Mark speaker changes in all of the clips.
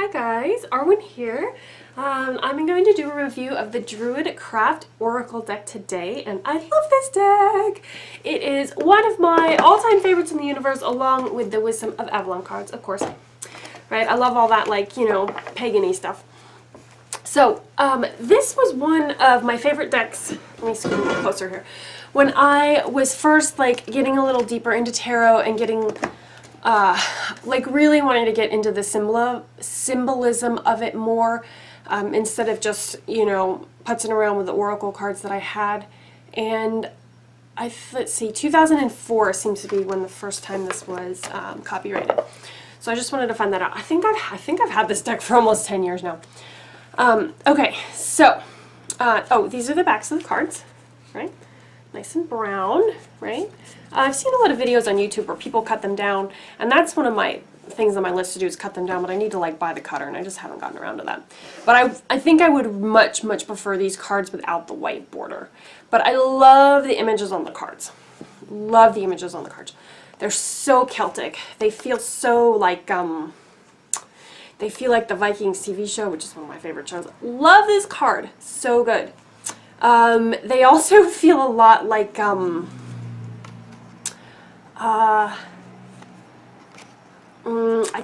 Speaker 1: Hi guys, Arwen here. I'm going to do a review of the DruidCraft Oracle deck today, and I love this deck! It is one of my all-time favorites in the universe, along with the Wisdom of Avalon cards, of course. Right? I love all that, like, you know, pagan-y stuff. So, this was one of my favorite decks. Let me scoot a little closer here. When I was first, like, getting a little deeper into tarot and getting like really wanting to get into the symbolism of it more, instead of just, you know, putzing around with the oracle cards that I had. And let's see, 2004 seems to be when the first time this was copyrighted. So I just wanted to find that out. I think I've had this deck for almost 10 years now. Okay, so oh, these are the backs of the cards, right? Nice and brown, right? I've seen a lot of videos on YouTube where people cut them down, and that's one of my things on my list to do is cut them down, but I need to like buy the cutter, and I just haven't gotten around to that. But I think I would much prefer these cards without the white border. But I love the images on the cards. Love the images on the cards. They're so Celtic. They feel so like they feel like the Vikings TV show, which is one of my favorite shows. Love this card. So good. They also feel a lot like, I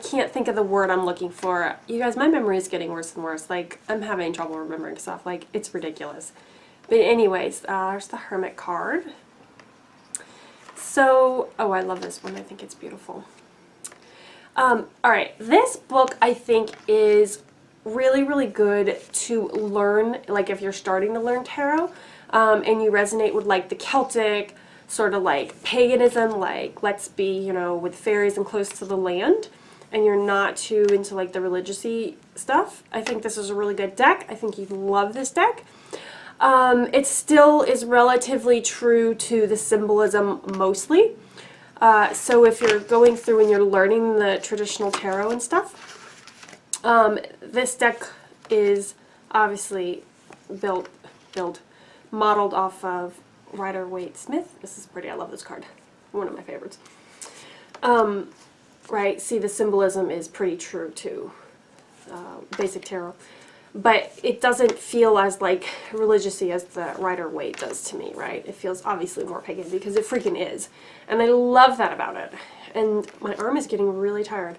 Speaker 1: can't think of the word I'm looking for. You guys, my memory is getting worse and worse. Like, I'm having trouble remembering stuff. Like, it's ridiculous. But anyways, there's the Hermit card. So, oh, I love this one. I think it's beautiful. Alright, this book I think is really good to learn, like if you're starting to learn tarot, and you resonate with like the Celtic sort of like paganism, like let's be, you know, with fairies and close to the land, and you're not too into like the religious-y stuff. I think this is a really good deck. I think you'd love this deck. It still is relatively true to the symbolism mostly. So if you're going through and you're learning the traditional tarot and stuff, this deck is obviously modeled off of Rider-Waite-Smith. This is pretty. I love this card. One of my favorites. Right, see, the symbolism is pretty true to basic tarot. But it doesn't feel as like religious-y as the Rider-Waite does to me, right? It feels obviously more pagan because it freaking is. And I love that about it. And my arm is getting really tired.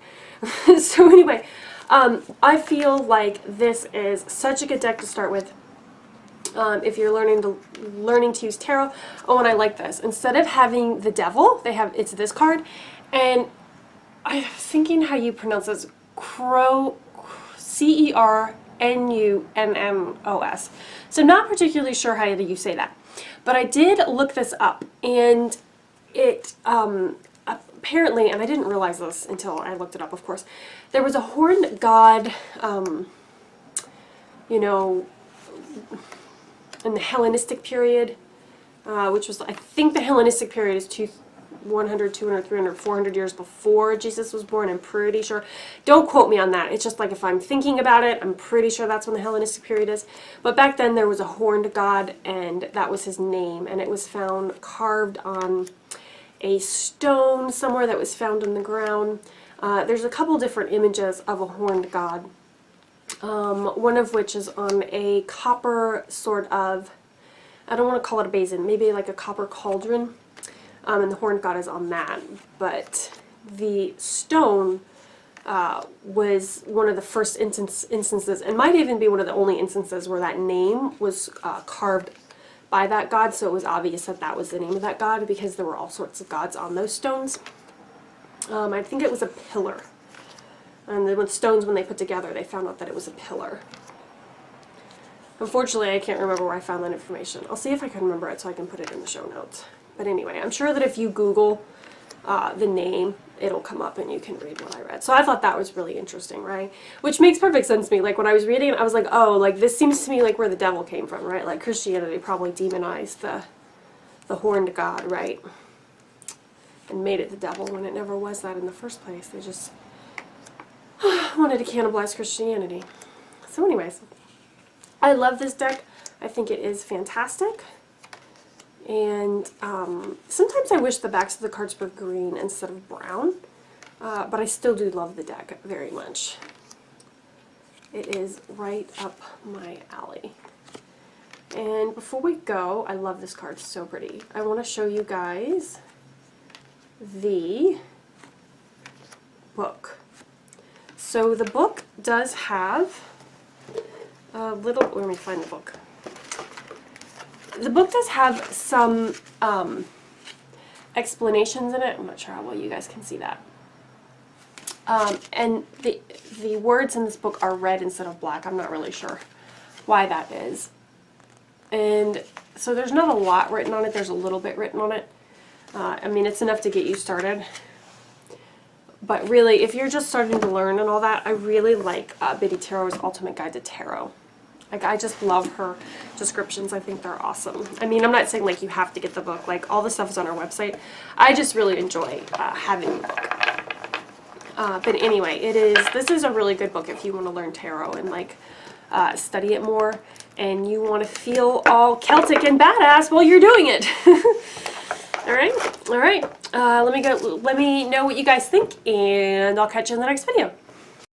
Speaker 1: So anyway, I feel like this is such a good deck to start with. If you're learning to use tarot. Oh, and I like this. Instead of having the devil, it's this card. And I'm thinking how you pronounce this. Cernunnos. So not particularly sure how you say that. But I did look this up, and it apparently, and I didn't realize this until I looked it up, of course, there was a horned god, you know, in the Hellenistic period, which was, I think the Hellenistic period is 100, 200, 300, 400 years before Jesus was born. I'm pretty sure. Don't quote me on that. It's just like if I'm thinking about it, I'm pretty sure that's when the Hellenistic period is. But back then there was a horned god, and that was his name, and it was found carved on a stone somewhere that was found in the ground. There's a couple different images of a horned god, one of which is on a copper sort of, I don't want to call it a basin, maybe like a copper cauldron. And the horned god is on that, but the stone was one of the first instances, and might even be one of the only instances where that name was carved by that god, so it was obvious that that was the name of that god because there were all sorts of gods on those stones. I think it was a pillar, and then with stones, when they put together, they found out that it was a pillar. Unfortunately, I can't remember where I found that information. I'll see if I can remember it so I can put it in the show notes. But anyway, I'm sure that if you Google the name, it'll come up and you can read what I read. So I thought that was really interesting, right? Which makes perfect sense to me. Like when I was reading it, I was like, oh, like this seems to me like where the devil came from, right? Like Christianity probably demonized the horned god, right? And made it the devil when it never was that in the first place. They just wanted to cannibalize Christianity. So anyways, I love this deck. I think it is fantastic. And sometimes I wish the backs of the cards were green instead of brown, but I still do love the deck very much. it is right up my alley. And before we go, I love this card, so pretty. I want to show you guys the book. So the book does have a little, let me find the book. The book does have some explanations in it. I'm not sure how well you guys can see that. And the words in this book are red instead of black. I'm not really sure why that is. And so there's not a lot written on it. There's a little bit written on it. I mean, it's enough to get you started. But really, if you're just starting to learn and all that, I really like Biddy Tarot's Ultimate Guide to Tarot. Like, I just love her descriptions. I think they're awesome. I mean, I'm not saying, like, you have to get the book. Like, all the stuff is on our website. I just really enjoy having the book. But anyway, this is a really good book if you want to learn tarot and, like, study it more. And you want to feel all Celtic and badass while you're doing it. All right. Let me know what you guys think, and I'll catch you in the next video.